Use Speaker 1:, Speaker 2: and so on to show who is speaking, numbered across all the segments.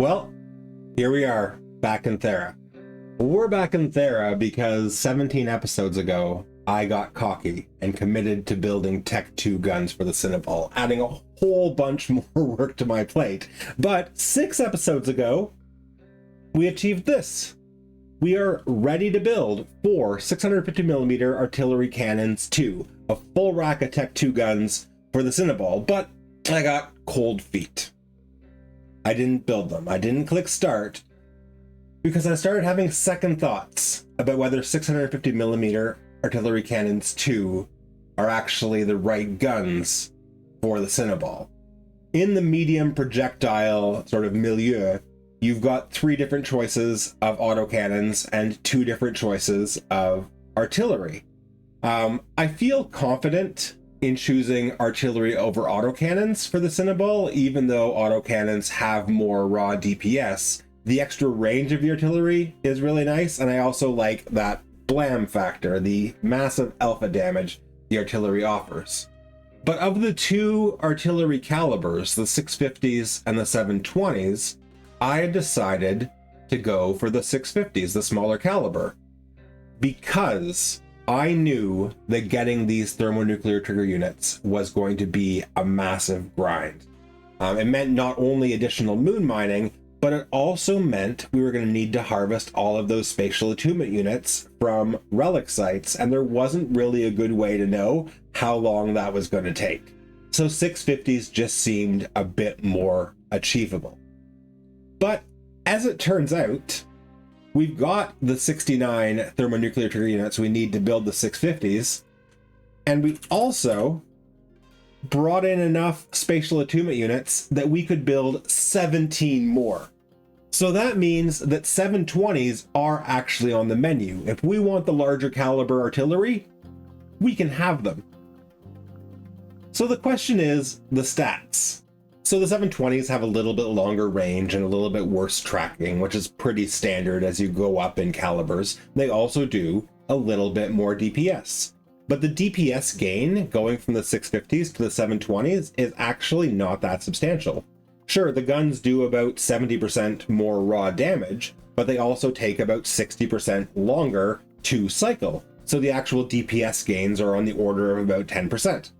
Speaker 1: Well, here we are, back in Thera. We're back in Thera because 17 episodes ago, I got cocky and committed to building Tech 2 guns for the Cynabal, adding a whole bunch more work to my plate. But 6 episodes ago, we achieved this. We are ready to build 4 650mm artillery cannons 2, a full rack of Tech 2 guns for the Cynabal, but I got cold feet. I didn't build them. I didn't click start because I started having second thoughts about whether 650mm artillery cannons 2 are actually the right guns for the Cynabal. In the medium projectile sort of milieu, you've got 3 different choices of autocannons and 2 different choices of artillery. I feel confident in choosing artillery over autocannons for the Cynabal, even though autocannons have more raw DPS. The extra range of the artillery is really nice, and I also like that blam factor, the massive alpha damage the artillery offers. But of the 2 artillery calibers, the 650s and the 720s, I decided to go for the 650s, the smaller caliber, because I knew that getting these thermonuclear trigger units was going to be a massive grind. It meant not only additional moon mining, but it also meant we were going to need to harvest all of those spatial attunement units from relic sites, and there wasn't really a good way to know how long that was going to take. So 650s just seemed a bit more achievable. But as it turns out, we've got the 69 thermonuclear trigger units we need to build the 650s, and we also brought in enough spatial attunement units that we could build 17 more. So that means that 720s are actually on the menu. If we want the larger caliber artillery, we can have them. So the question is the stats. So the 720s have a little bit longer range and a little bit worse tracking, which is pretty standard as you go up in calibers. They also do a little bit more DPS. But the DPS gain going from the 650s to the 720s is actually not that substantial. Sure, the guns do about 70% more raw damage, but they also take about 60% longer to cycle. So the actual DPS gains are on the order of about 10%.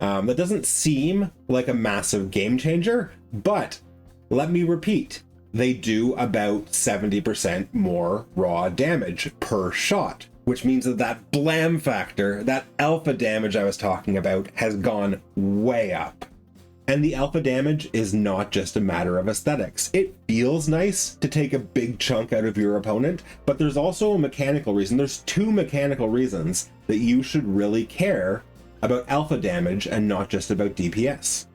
Speaker 1: That doesn't seem like a massive game changer, but let me repeat, they do about 70% more raw damage per shot, which means that that blam factor, that alpha damage I was talking about, has gone way up. And the alpha damage is not just a matter of aesthetics. It feels nice to take a big chunk out of your opponent, but there's also a mechanical reason. There's 2 mechanical reasons that you should really care about alpha damage and not just about DPS.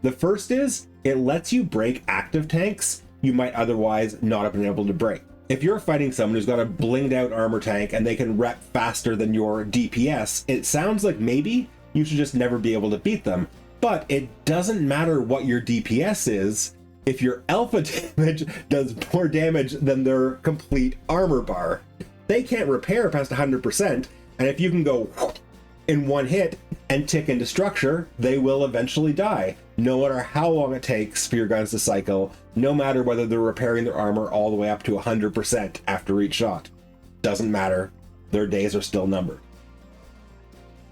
Speaker 1: The first is it lets you break active tanks you might otherwise not have been able to break. If you're fighting someone who's got a blinged out armor tank and they can rep faster than your DPS, it sounds like maybe you should just never be able to beat them. But it doesn't matter what your DPS is if your alpha damage does more damage than their complete armor bar. They can't repair past 100%, and if you can go in one hit and tick into structure, they will eventually die, no matter how long it takes for your guns to cycle, no matter whether they're repairing their armor all the way up to 100% after each shot. Doesn't matter, their days are still numbered.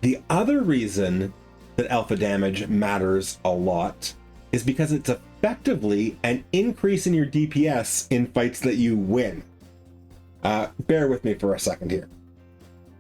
Speaker 1: The other reason that alpha damage matters a lot is because it's effectively an increase in your DPS in fights that you win. Bear with me for a second here.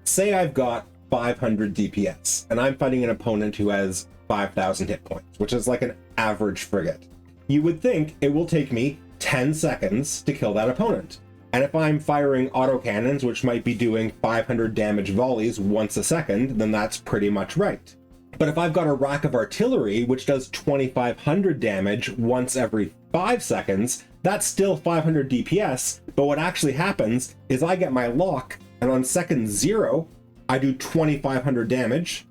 Speaker 1: Say I've got 500 DPS, and I'm fighting an opponent who has 5,000 hit points, which is like an average frigate. You would think it will take me 10 seconds to kill that opponent. And if I'm firing autocannons, which might be doing 500 damage volleys once a second, then that's pretty much right. But if I've got a rack of artillery, which does 2,500 damage once every 5 seconds, that's still 500 DPS, but what actually happens is I get my lock, and on second 0, I do 2,500 damage,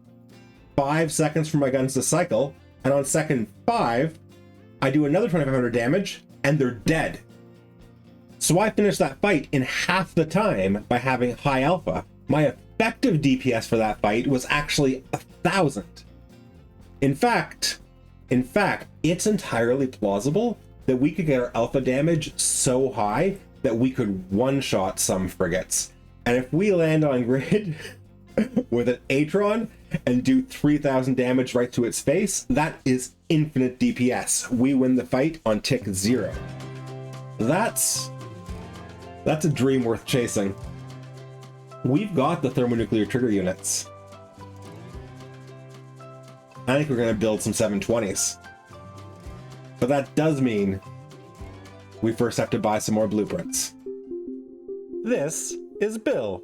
Speaker 1: 5 seconds for my guns to cycle, and on second 5, I do another 2,500 damage, and they're dead. So I finished that fight in half the time by having high alpha. My effective DPS for that fight was actually 1,000. In fact, it's entirely plausible that we could get our alpha damage so high that we could one-shot some frigates. And if we land on grid with an Atron and do 3,000 damage right to its face, that is infinite DPS. We win the fight on tick 0. That's a dream worth chasing. We've got the thermonuclear trigger units. I think we're going to build some 720s. But that does mean we first have to buy some more blueprints. This is Bill.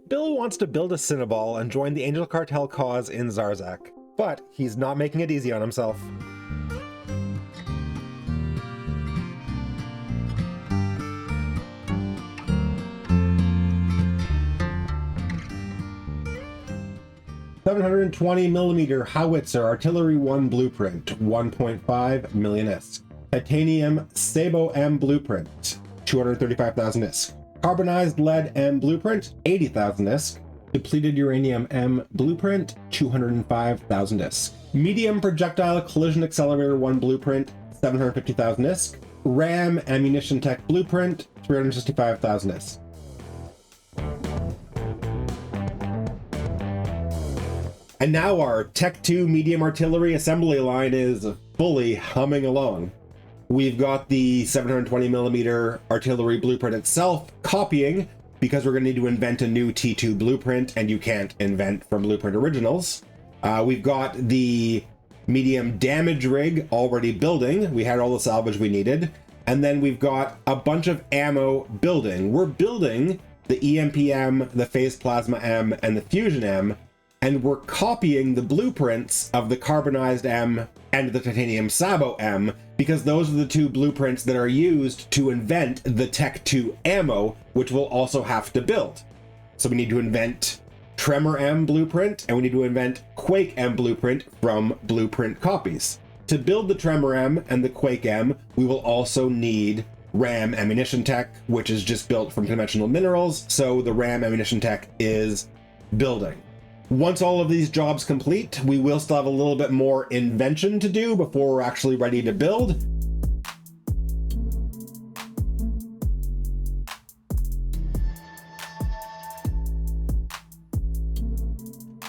Speaker 1: Bill wants to build a Cynabal and join the Angel Cartel cause in Zarzak, but he's not making it easy on himself. $720mm howitzer artillery 1 blueprint, 1.5 million ISK. Titanium Sabo M blueprint, 235,000 ISK. Carbonized lead M blueprint, 80,000 ISK. Depleted uranium M blueprint, 205,000 ISK. Medium projectile collision accelerator 1 blueprint, 750,000 ISK. RAM ammunition tech blueprint, 365,000 ISK. And now our Tech 2 medium artillery assembly line is fully humming along. We've got the 720mm artillery blueprint itself copying, because we're going to need to invent a new T2 blueprint, and you can't invent from blueprint originals. We've got the medium damage rig already building. We had all the salvage we needed. And then we've got a bunch of ammo building. We're building the EMP-M, the Phase Plasma M, and the Fusion M, and we're copying the blueprints of the Carbonized M and the Titanium Sabo M, because those are the two blueprints that are used to invent the Tech 2 ammo, which we'll also have to build. So we need to invent Tremor M blueprint, and we need to invent Quake M blueprint from blueprint copies. To build the Tremor M and the Quake M, we will also need RAM ammunition tech, which is just built from conventional minerals, so the RAM ammunition tech is building. Once all of these jobs complete, we will still have a little bit more invention to do before we're actually ready to build.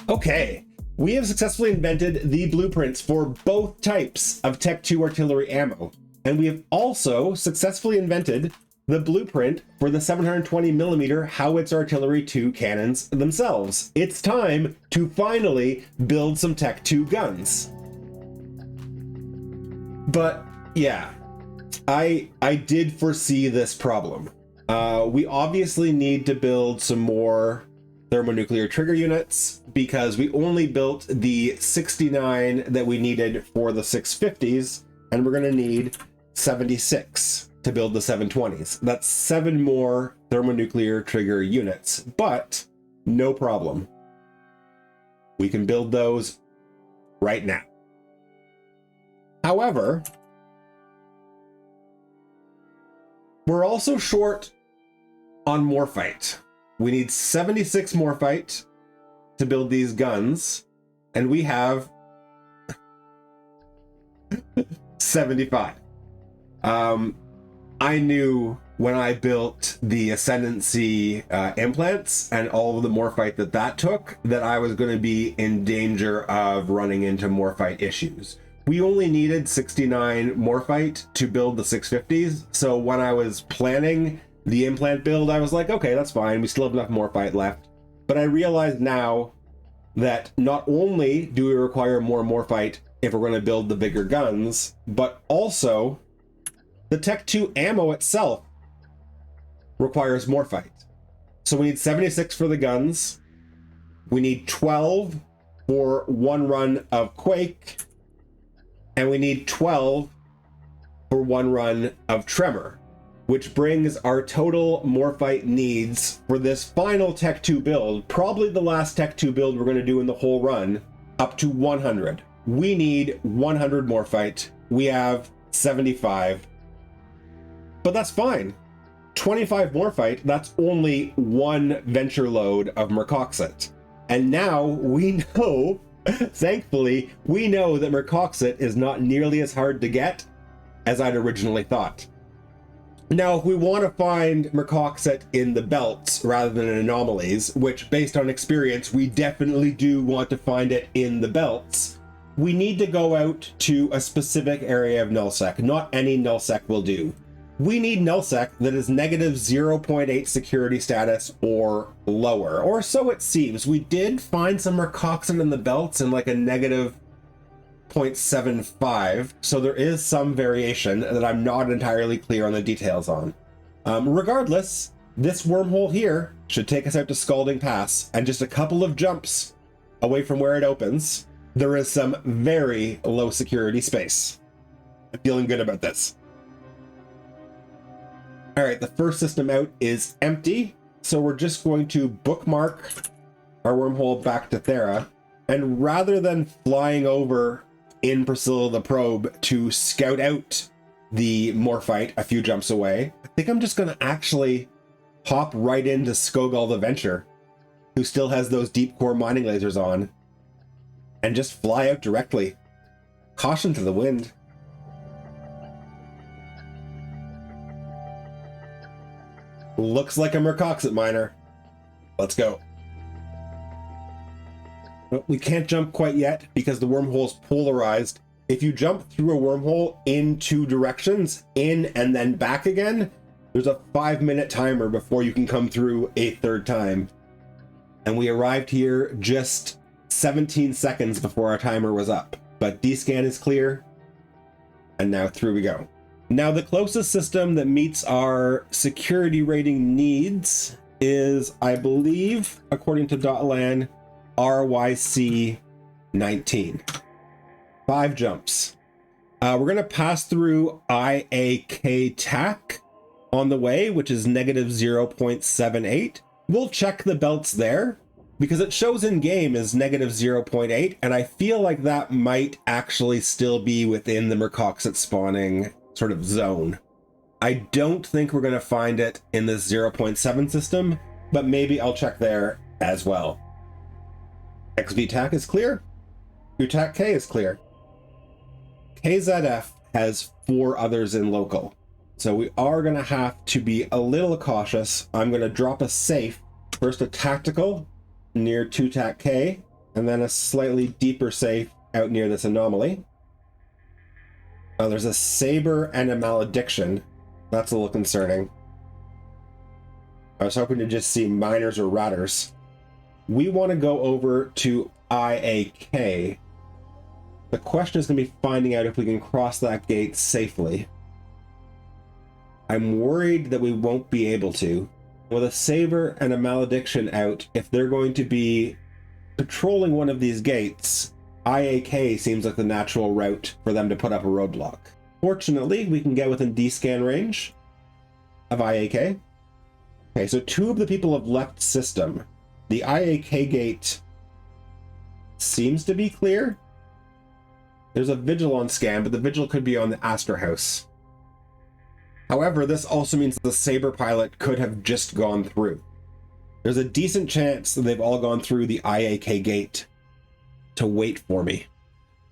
Speaker 1: Okay, we have successfully invented the blueprints for both types of Tech 2 artillery ammo, and we have also successfully invented the blueprint for the 720mm howitzer artillery 2 cannons themselves. It's time to finally build some Tech 2 guns. But yeah, I did foresee this problem. We obviously need to build some more thermonuclear trigger units, because we only built the 69 that we needed for the 650s, and we're going to need 76 to build the 720s. That's 7 more thermonuclear trigger units, but no problem. We can build those right now. However, we're also short on morphite. We need 76 morphite to build these guns, and we have 75. I knew when I built the Ascendancy implants and all of the morphite that took, that I was going to be in danger of running into morphite issues. We only needed 69 morphite to build the 650s, so when I was planning the implant build, I was like, okay, that's fine, we still have enough morphite left. But I realize now that not only do we require more morphite if we're going to build the bigger guns, but also the Tech 2 ammo itself requires morphite. So we need 76 for the guns. We need 12 for 1 run of Quake. And we need 12 for 1 run of Tremor, which brings our total morphite needs for this final Tech 2 build, probably the last Tech 2 build we're going to do in the whole run, up to 100. We need 100 morphite. We have 75. But that's fine. 25 morphite, that's only 1 venture load of mercoxit. And now we know, thankfully, we know that mercoxit is not nearly as hard to get as I'd originally thought. Now, if we want to find Mercoxit in the belts rather than in anomalies, which based on experience, we definitely do want to find it in the belts, we need to go out to a specific area of nullsec. Not any nullsec will do. We need nullsec that is negative 0.8 security status or lower, or so it seems. We did find some Mercoxit in the belts in like a negative 0.75, so there is some variation that I'm not entirely clear on the details on. Regardless, this wormhole here should take us out to Scalding Pass, and just a couple of jumps away from where it opens, there is some very low security space. I'm feeling good about this. All right, the first system out is empty, so we're just going to bookmark our wormhole back to Thera, and rather than flying over in Priscilla the Probe to scout out the morphite a few jumps away, I think I'm just going to actually hop right into Skogal the Venture, who still has those deep core mining lasers on, and just fly out directly. Caution to the wind. Looks like a Mercoxit miner. Let's go. But we can't jump quite yet because the wormhole's polarized. If you jump through a wormhole in two directions, in and then back again, there's a 5-minute timer before you can come through a third time. And we arrived here just 17 seconds before our timer was up. But D-scan is clear, and now through we go. Now, the closest system that meets our security rating needs is, I believe, according to Dotlan, RYC 19. 5 jumps. We're going to pass through IAK TAC on the way, which is negative 0.78. We'll check the belts there because it shows in game as negative 0.8, and I feel like that might actually still be within the Mercoxit spawning sort of zone. I don't think we're going to find it in this 0.7 system, but maybe I'll check there as well. XVTAC is clear. UTAC K is clear. KZF has 4 others in local, so we are going to have to be a little cautious. I'm going to drop a safe, first a tactical near 2TAC K, and then a slightly deeper safe out near this anomaly. There's a saber and a malediction. That's a little concerning. I was hoping to just see miners or ratters. We want to go over to IAK. The question is going to be finding out if we can cross that gate safely. I'm worried that we won't be able to. With a saber and a malediction out, if they're going to be patrolling one of these gates, IAK seems like the natural route for them to put up a roadblock. Fortunately, we can get within D-scan range of IAK. Okay, so 2 of the people have left system. The IAK gate seems to be clear. There's a vigil on scan, but the vigil could be on the Astor House. However, this also means the Saber pilot could have just gone through. There's a decent chance that they've all gone through the IAK gate to wait for me.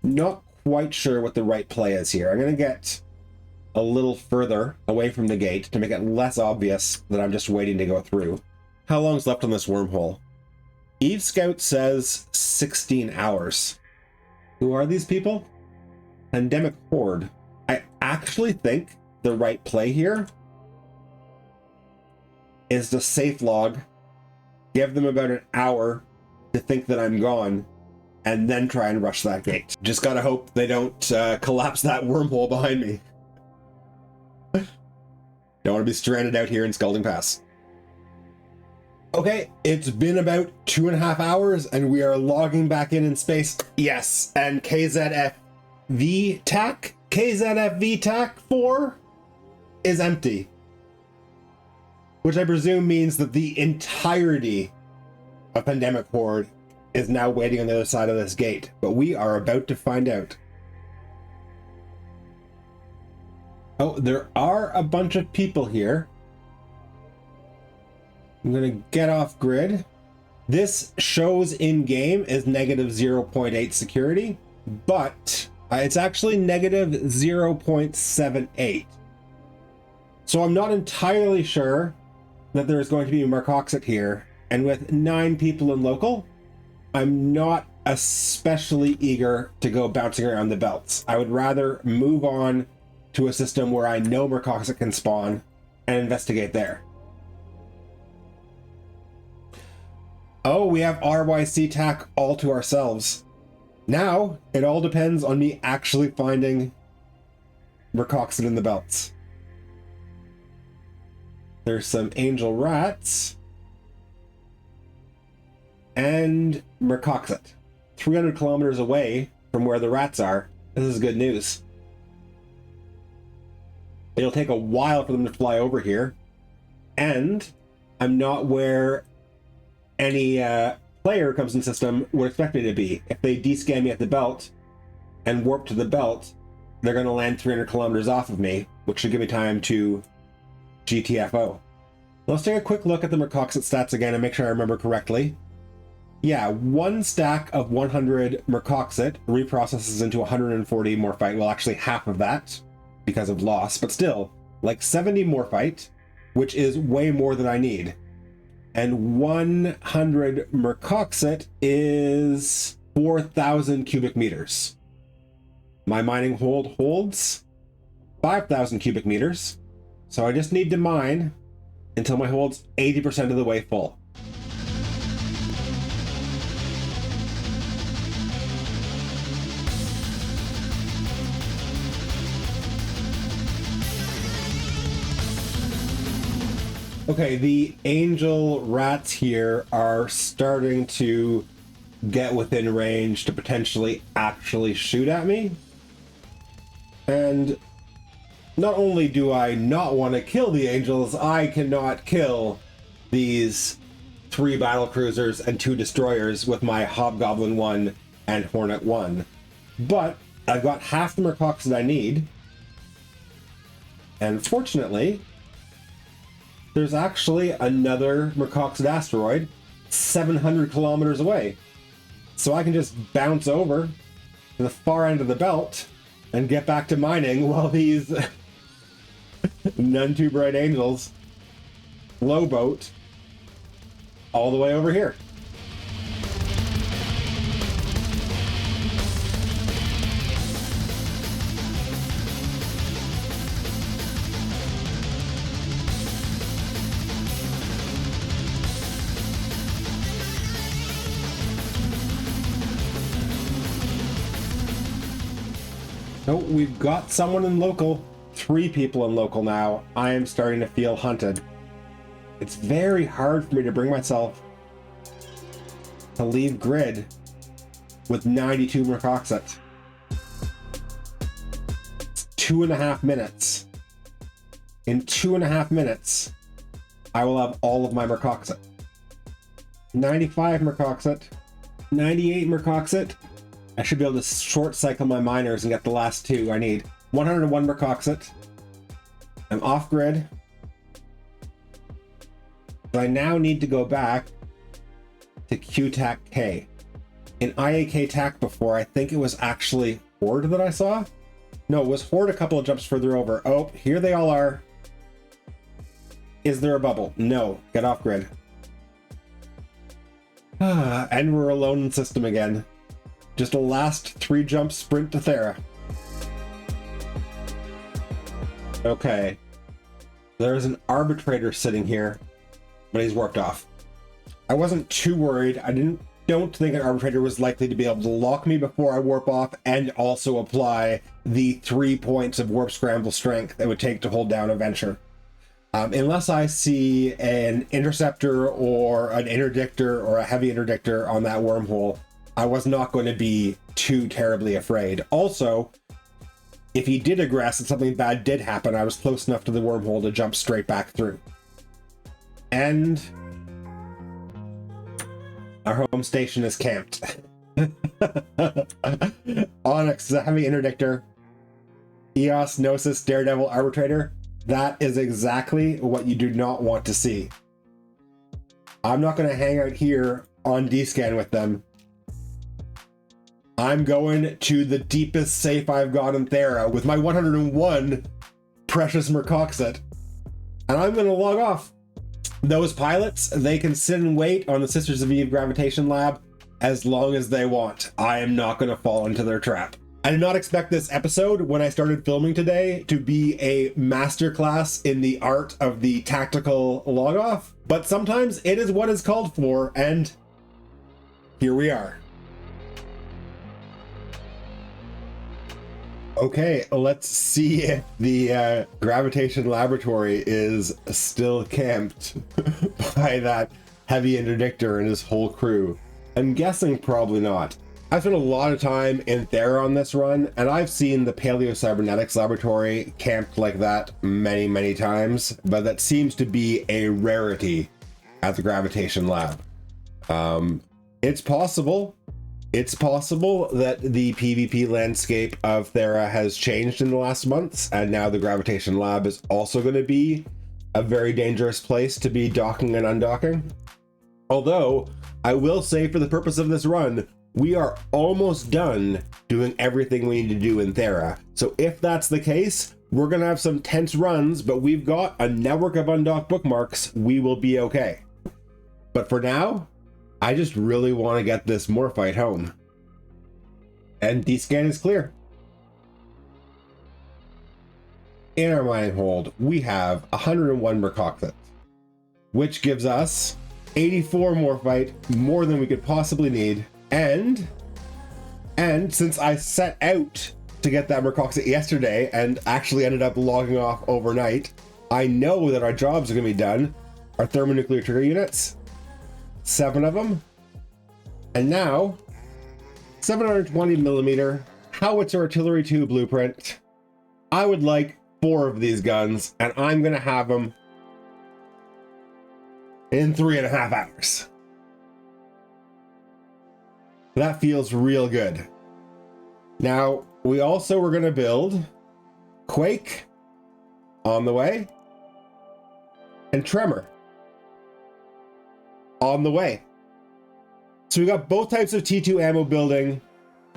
Speaker 1: Not quite sure what the right play is here. I'm going to get a little further away from the gate to make it less obvious that I'm just waiting to go through. How long's left on this wormhole? Eve Scout says 16 hours. Who are these people? Pandemic Horde. I actually think the right play here is to safe log, give them about an hour to think that I'm gone, and then try and rush that gate. Just gotta hope they don't collapse that wormhole behind me. Don't want to be stranded out here in Scalding Pass. Okay, it's been about 2.5 hours and we are logging back in space. Yes, and KZF VTAC, KZF VTAC 4 is empty. Which I presume means that the entirety of Pandemic Horde is now waiting on the other side of this gate. But we are about to find out. Oh, there are a bunch of people here. I'm going to get off grid. This shows in game as negative 0.8 security, but It's actually negative 0.78. So I'm not entirely sure that there's going to be Mercoxit here. And with 9 people in local, I'm not especially eager to go bouncing around the belts. I would rather move on to a system where I know Mercoxit can spawn and investigate there. Oh, we have RYC TAC all to ourselves. Now, it all depends on me actually finding Mercoxit in the belts. There's some angel rats. And Mercoxit. 300 kilometers away from where the rats are. This is good news. It'll take a while for them to fly over here. And I'm not where any player comes in the system would expect me to be. If they descan me at the belt and warp to the belt, they're going to land 300 kilometers off of me, which should give me time to GTFO. Let's take a quick look at the Mercoxit stats again and make sure I remember correctly. Yeah, 1 stack of 100 Mercoxit reprocesses into 140 morphite. Well, actually half of that because of loss, but still, like 70 morphite, which is way more than I need. And 100 Mercoxit is 4,000 cubic meters. My mining hold holds 5,000 cubic meters. So I just need to mine until my hold's 80% of the way full. Okay, the angel rats here are starting to get within range to potentially actually shoot at me. And not only do I not want to kill the angels, I cannot kill these 3 battle cruisers and 2 destroyers with my Hobgoblin 1 and Hornet 1. But I've got half the Mercoxit I need. And fortunately, there's actually another Mercoxit asteroid 700 kilometers away. So I can just bounce over to the far end of the belt and get back to mining while these none too bright angels low boat all the way over here. Oh, we've got someone in local. 3 people in local now. I am starting to feel hunted. It's very hard for me to bring myself to leave grid with 92 Mercoxit. It's 2.5 minutes. In 2.5 minutes, I will have all of my Mercoxit. 95 Mercoxit. 98 Mercoxit. I should be able to short cycle my miners and get the last 2 I need. 101 Mercoxit. I'm off grid. So I now need to go back to QTAC K. In IAK TAC before, I think it was actually Horde that I saw. No, it was Horde a couple of jumps further over. Oh, here they all are. Is there a bubble? No. Get off grid. And we're alone in system again. Just a last 3 jump sprint to Thera. Okay. There's an arbitrator sitting here, but he's warped off. I wasn't too worried. I don't think an arbitrator was likely to be able to lock me before I warp off and also apply the 3 points of warp scramble strength it would take to hold down a venture. Unless I see an interceptor or an interdictor or a heavy interdictor on that wormhole, I was not going to be too terribly afraid. Also, if he did aggress and something bad did happen, I was close enough to the wormhole to jump straight back through. And our home station is camped. Onyx is a heavy interdictor. Eos, Gnosis, Daredevil, Arbitrator. That is exactly what you do not want to see. I'm not going to hang out here on D-scan with them. I'm going to the deepest safe I've got in Thera with my 101 precious mercoxit, and I'm going to log off. Those pilots, they can sit and wait on the Sisters of Eve Gravitation Lab as long as they want. I am not going to fall into their trap. I did not expect this episode, when I started filming today, to be a masterclass in the art of the tactical log-off, but sometimes it is what is called for, and here we are. Okay, let's see if the gravitation laboratory is still camped by that heavy interdictor and his whole crew. I'm guessing probably not. I've spent a lot of time in Thera on this run, and I've seen the Paleocybernetics laboratory camped like that many, many times, but that seems to be a rarity at the gravitation lab. It's possible. It's possible that the PvP landscape of Thera has changed in the last months, and now the gravitation lab is also going to be a very dangerous place to be docking and undocking. Although, I will say for the purpose of this run, we are almost done doing everything we need to do in Thera. So if that's the case, we're going to have some tense runs, but we've got a network of undocked bookmarks. We will be okay. But for now, I just really want to get this morphite home. And D-scan is clear. In our mining hold, we have 101 mercoxit, which gives us 84 morphite, more than we could possibly need. And since I set out to get that mercoxit yesterday and actually ended up logging off overnight, I know that our jobs are going to be done. Our thermonuclear trigger units, 7 of them, and now 720 millimeter howitzer artillery 2 blueprint. I would like 4 of these guns, and I'm going to have them in 3.5 hours. That feels real good. Now, we also were going to build Quake on the way and Tremor on the way. So we got both types of T2 ammo building,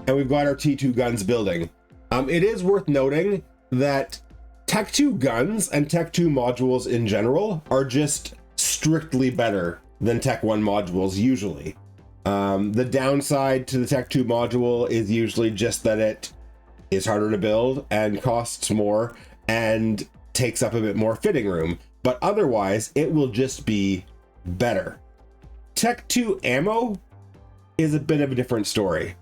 Speaker 1: and we've got our T2 guns building. It is worth noting that Tech 2 guns and Tech 2 modules in general are just strictly better than Tech 1 modules usually. The downside to the Tech 2 module is usually just that it is harder to build and costs more and takes up a bit more fitting room, but otherwise it will just be better. Tech 2 ammo is a bit of a different story.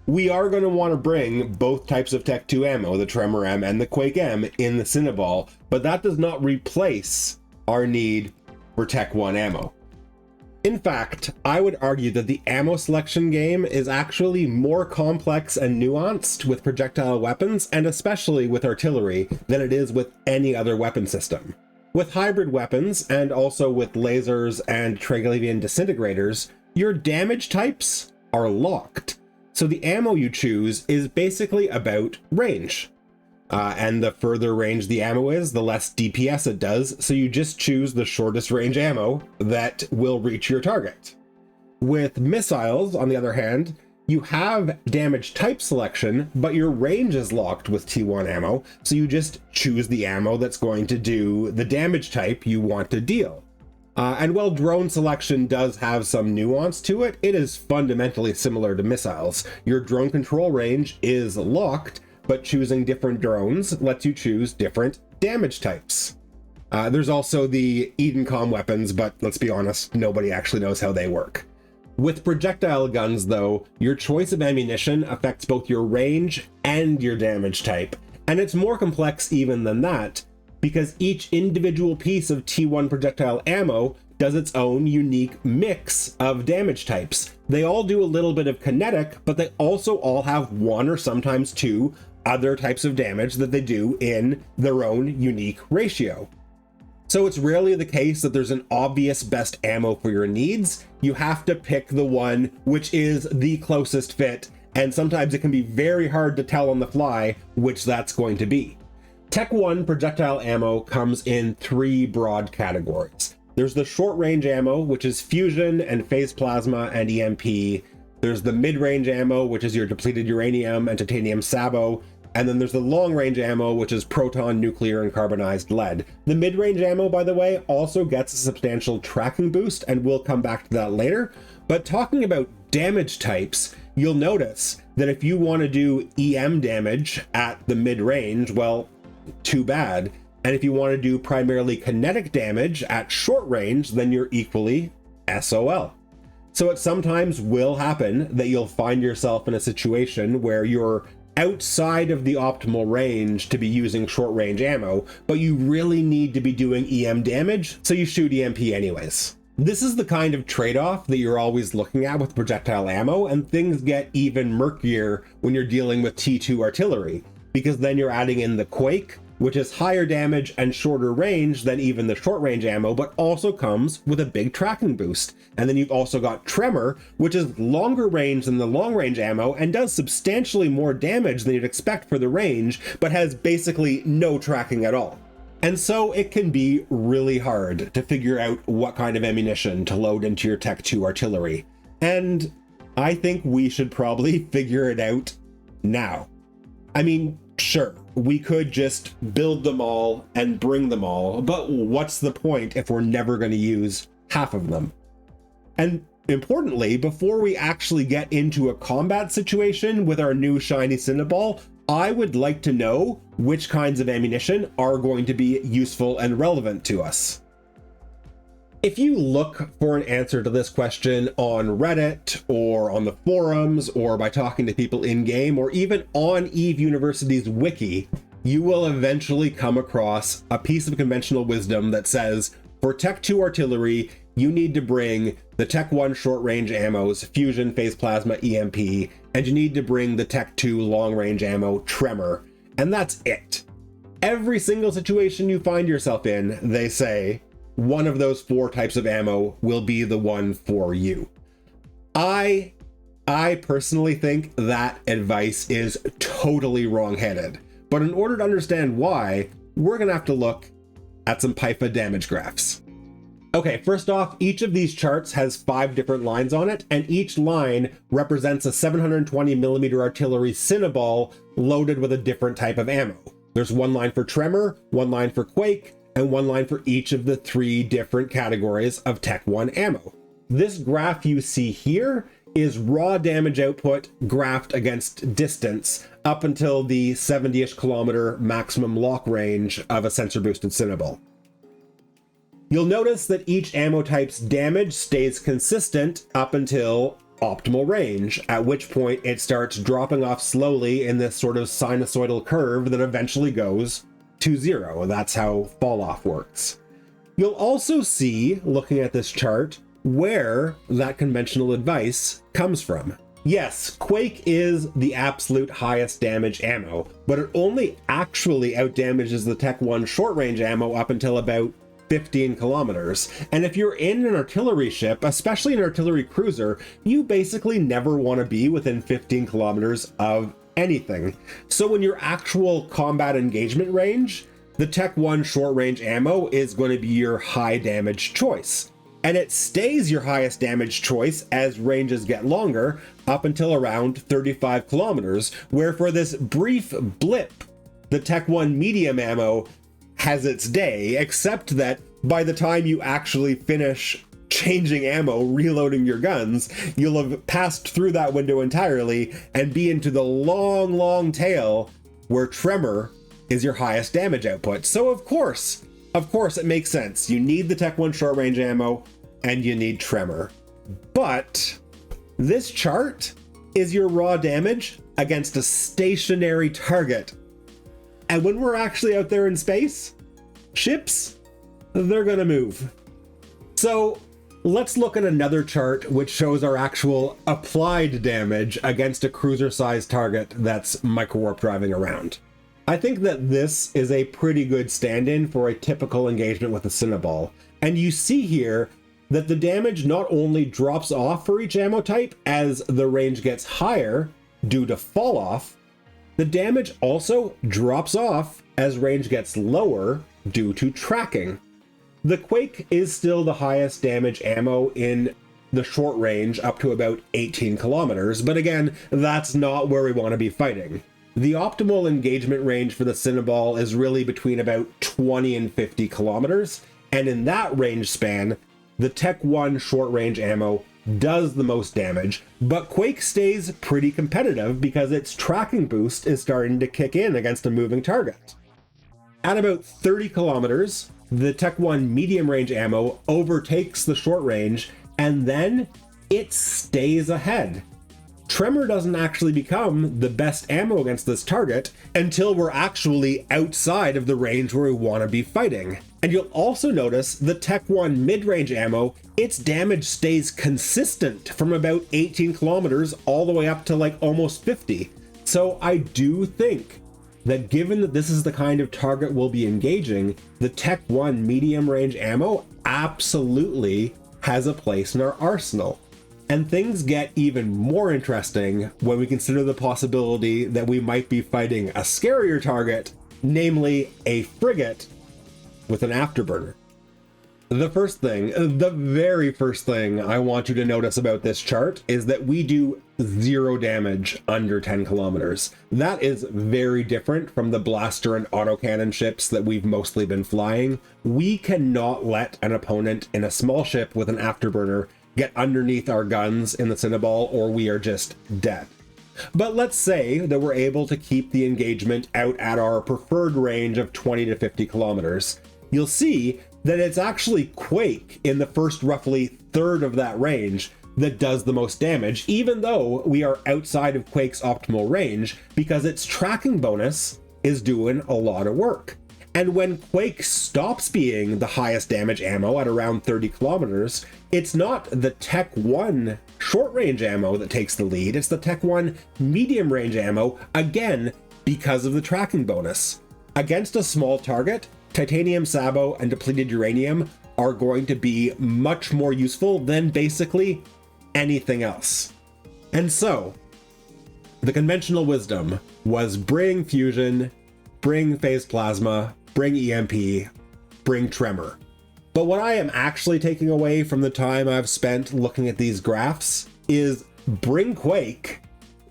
Speaker 1: We are going to want to bring both types of Tech 2 ammo, the Tremor M and the Quake M, in the Cynabal, but that does not replace our need for Tech 1 ammo. In fact, I would argue that the ammo selection game is actually more complex and nuanced with projectile weapons, and especially with artillery, than it is with any other weapon system. With hybrid weapons, and also with lasers and Treglavian disintegrators, your damage types are locked. So the ammo you choose is basically about range. And the further range the ammo is, the less DPS it does, so you just choose the shortest range ammo that will reach your target. With missiles, on the other hand, you have damage type selection, but your range is locked with T1 ammo, so you just choose the ammo that's going to do the damage type you want to deal. And while drone selection does have some nuance to it, it is fundamentally similar to missiles. Your drone control range is locked, but choosing different drones lets you choose different damage types. There's also the Edencom weapons, but let's be honest, nobody actually knows how they work. With projectile guns, though, your choice of ammunition affects both your range and your damage type, and it's more complex even than that, because each individual piece of T1 projectile ammo does its own unique mix of damage types. They all do a little bit of kinetic, but they also all have 1 or sometimes 2 other types of damage that they do in their own unique ratio. So it's rarely the case that there's an obvious best ammo for your needs. You have to pick the one which is the closest fit, and sometimes it can be very hard to tell on the fly which that's going to be. Tech 1 projectile ammo comes in 3 broad categories. There's the short range ammo, which is fusion and phase plasma and EMP, There's the mid-range ammo, which is your depleted uranium and titanium sabo. And then there's the long-range ammo, which is proton, nuclear, and carbonized lead. The mid-range ammo, by the way, also gets a substantial tracking boost, and we'll come back to that later. But talking about damage types, you'll notice that if you want to do EM damage at the mid-range, well, too bad. And if you want to do primarily kinetic damage at short range, then you're equally SOL. So it sometimes will happen that you'll find yourself in a situation where you're outside of the optimal range to be using short range ammo, but you really need to be doing EM damage, so you shoot EMP anyways. This is the kind of trade-off that you're always looking at with projectile ammo, and things get even murkier when you're dealing with T2 artillery, because then you're adding in the Quake, which is higher damage and shorter range than even the short range ammo, but also comes with a big tracking boost. And then you've also got Tremor, which is longer range than the long range ammo and does substantially more damage than you'd expect for the range, but has basically no tracking at all. And so it can be really hard to figure out what kind of ammunition to load into your Tech 2 artillery. And I think we should probably figure it out now. I mean, sure, we could just build them all and bring them all, but what's the point if we're never going to use half of them? And importantly, before we actually get into a combat situation with our new shiny Cynabal, I would like to know which kinds of ammunition are going to be useful and relevant to us. If you look for an answer to this question on Reddit or on the forums or by talking to people in-game or even on EVE University's wiki, you will eventually come across a piece of conventional wisdom that says, for Tech 2 artillery, you need to bring the Tech 1 short-range ammos, Fusion, Phase Plasma, EMP, and you need to bring the Tech 2 long-range ammo, Tremor, and that's it. Every single situation you find yourself in, they say, one of those 4 types of ammo will be the one for you. I personally think that advice is totally wrong-headed, but in order to understand why, we're gonna have to look at some PIFA damage graphs. Okay, first off, each of these charts has 5 different lines on it, and each line represents a 720mm artillery Cynabal loaded with a different type of ammo. There's one line for Tremor, one line for Quake, and one line for each of the 3 different categories of Tech 1 ammo. This graph you see here is raw damage output graphed against distance up until the 70-ish kilometer maximum lock range of a sensor boosted Cynabal. You'll notice that each ammo type's damage stays consistent up until optimal range, at which point it starts dropping off slowly in this sort of sinusoidal curve that eventually goes to 0. That's how fall off works. You'll also see, looking at this chart, where that conventional advice comes from. Yes, Quake is the absolute highest damage ammo, but it only actually outdamages the Tech 1 short range ammo up until about 15 kilometers. And if you're in an artillery ship, especially an artillery cruiser, you basically never want to be within 15 kilometers of anything. So in your actual combat engagement range, the Tech 1 short range ammo is going to be your high damage choice. And it stays your highest damage choice as ranges get longer, up until around 35 kilometers, where for this brief blip, the Tech 1 medium ammo has its day, except that by the time you actually finish changing ammo, reloading your guns, you'll have passed through that window entirely and be into the long tail where Tremor is your highest damage output. So of course it makes sense. You need the Tech 1 short range ammo and you need Tremor. But this chart is your raw damage against a stationary target. And when we're actually out there in space, ships, they're gonna move. So let's look at another chart which shows our actual applied damage against a cruiser-sized target that's microwarp driving around. I think that this is a pretty good stand-in for a typical engagement with a Cynabal. And you see here that the damage not only drops off for each ammo type as the range gets higher due to fall off, the damage also drops off as range gets lower due to tracking. The Quake is still the highest damage ammo in the short range up to about 18 kilometers, but again, that's not where we want to be fighting. The optimal engagement range for the Cynabal is really between about 20 and 50 kilometers, and in that range span, the Tech 1 short range ammo does the most damage, but Quake stays pretty competitive because its tracking boost is starting to kick in against a moving target. At about 30 kilometers, the Tech 1 medium range ammo overtakes the short range, and then it stays ahead. Tremor doesn't actually become the best ammo against this target until we're actually outside of the range where we want to be fighting. And you'll also notice the Tech 1 mid-range ammo, its damage stays consistent from about 18 kilometers all the way up to like almost 50. So I do think that given that this is the kind of target we'll be engaging, the Tech 1 medium range ammo absolutely has a place in our arsenal. And things get even more interesting when we consider the possibility that we might be fighting a scarier target, namely a frigate with an afterburner. The very first thing I want you to notice about this chart is that we do 0 damage under 10 kilometers. That is very different from the blaster and autocannon ships that we've mostly been flying. We cannot let an opponent in a small ship with an afterburner get underneath our guns in the Cynabal, or we are just dead. But let's say that we're able to keep the engagement out at our preferred range of 20 to 50 kilometers. You'll see that it's actually Quake in the first roughly third of that range that does the most damage, even though we are outside of Quake's optimal range, because its tracking bonus is doing a lot of work. And when Quake stops being the highest damage ammo at around 30 kilometers, it's not the Tech 1 short range ammo that takes the lead, it's the Tech 1 medium range ammo, again, because of the tracking bonus. Against a small target, titanium sabo and depleted uranium are going to be much more useful than basically anything else. And so, the conventional wisdom was bring fusion, bring phase plasma, bring EMP, bring tremor. But what I am actually taking away from the time I've spent looking at these graphs is bring Quake,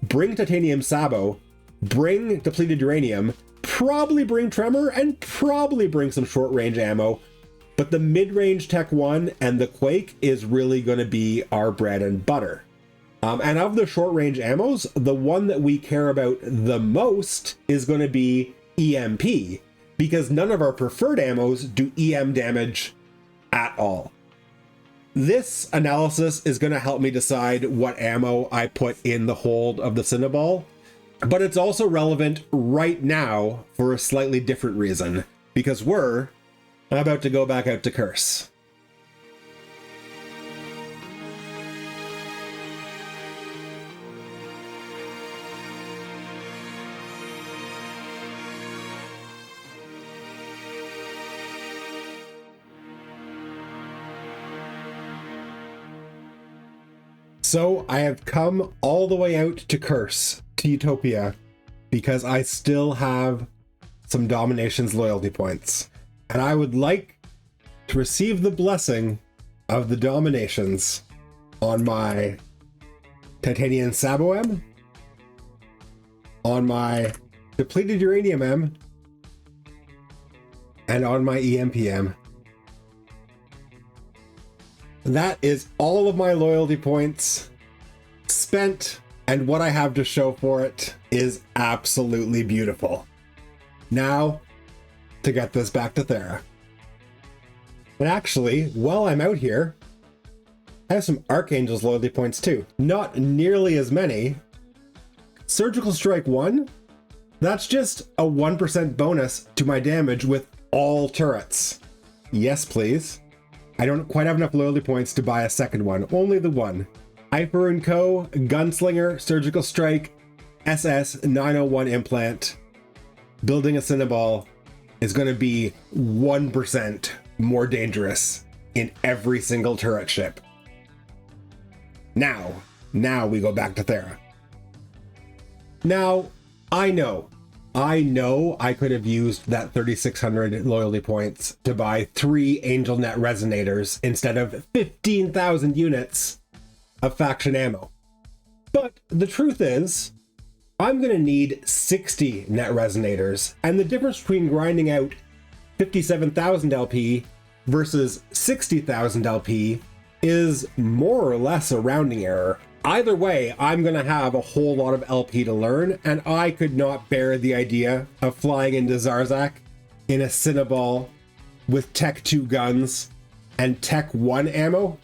Speaker 1: bring titanium sabo, bring depleted uranium, probably bring tremor, and probably bring some short range ammo. But the mid-range Tech 1 and the Quake is really going to be our bread and butter. And of the short range ammos, the one that we care about the most is going to be EMP, because none of our preferred ammos do EM damage at all. This analysis is going to help me decide what ammo I put in the hold of the Cynabal, but it's also relevant right now for a slightly different reason, because we're about to go back out to Kirsch. So I have come all the way out to Kirsch, to Utopia, because I still have some Dominations loyalty points. And I would like to receive the blessing of the Dominations on my Titanium Sabo M, on my Depleted Uranium M, and on my EMPM. That is all of my loyalty points spent, and what I have to show for it is absolutely beautiful. Now, to get this back to Thera. And actually, while I'm out here, I have some Archangel's loyalty points too. Not nearly as many. Surgical Strike 1, that's just a 1% bonus to my damage with all turrets. Yes, please. I don't quite have enough loyalty points to buy a second one, only the one. Hyper & Co., Gunslinger, Surgical Strike, SS 901 implant, building a Cynabal is going to be 1% more dangerous in every single turret ship. Now we go back to Thera. Now, I know I could have used that 3,600 loyalty points to buy 3 AngelNet resonators instead of 15,000 units of faction ammo. But the truth is, I'm going to need 60 net resonators, and the difference between grinding out 57,000 LP versus 60,000 LP is more or less a rounding error. Either way, I'm going to have a whole lot of LP to learn, and I could not bear the idea of flying into Zarzak in a Cynabal with Tech 2 guns and Tech 1 ammo.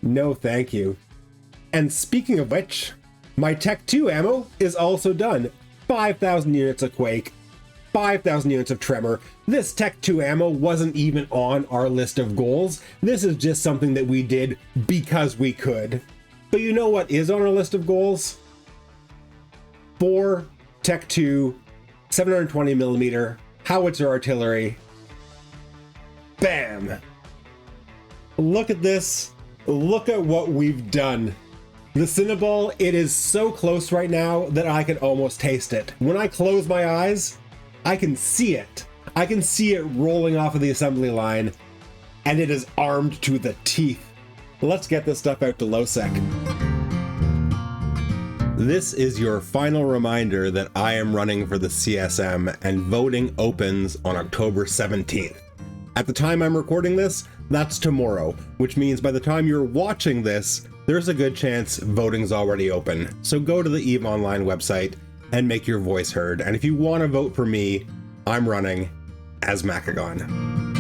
Speaker 1: No thank you. And speaking of which, my Tech 2 ammo is also done. 5,000 units of Quake, 5,000 units of Tremor. This Tech 2 ammo wasn't even on our list of goals. This is just something that we did because we could. But you know what is on our list of goals? 4 Tech 2 720mm howitzer artillery. Bam! Look at this. Look at what we've done. The Cynabal, it is so close right now that I can almost taste it. When I close my eyes, I can see it. I can see it rolling off of the assembly line, and it is armed to the teeth. Let's get this stuff out to low sec. This is your final reminder that I am running for the CSM, and voting opens on October 17th. At the time I'm recording this, that's tomorrow, which means by the time you're watching this, there's a good chance voting's already open. So go to the EVE Online website and make your voice heard. And if you want to vote for me, I'm running as Macagon.